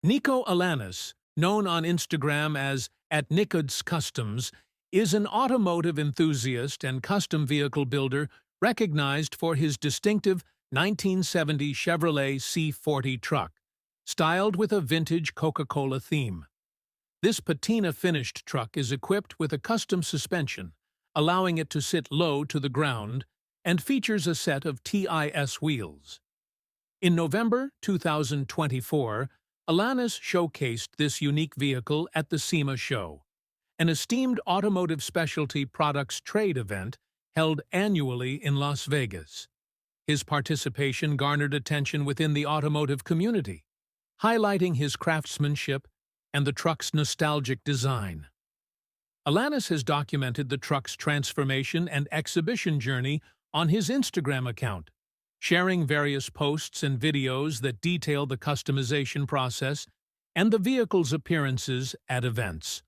Nico Alanis, known on Instagram as @NicodsCustoms, is an automotive enthusiast and custom vehicle builder recognized for his distinctive 1970 Chevrolet C40 truck, styled with a vintage Coca-Cola theme. This patina-finished truck is equipped with a custom suspension, allowing it to sit low to the ground, and features a set of TIS wheels. In November 2024, Alanis showcased this unique vehicle at the SEMA show, an esteemed automotive specialty products trade event held annually in Las Vegas. His participation garnered attention within the automotive community, highlighting his craftsmanship and the truck's nostalgic design. Alanis has documented the truck's transformation and exhibition journey on his Instagram account, sharing various posts and videos that detail the customization process and the vehicle's appearances at events.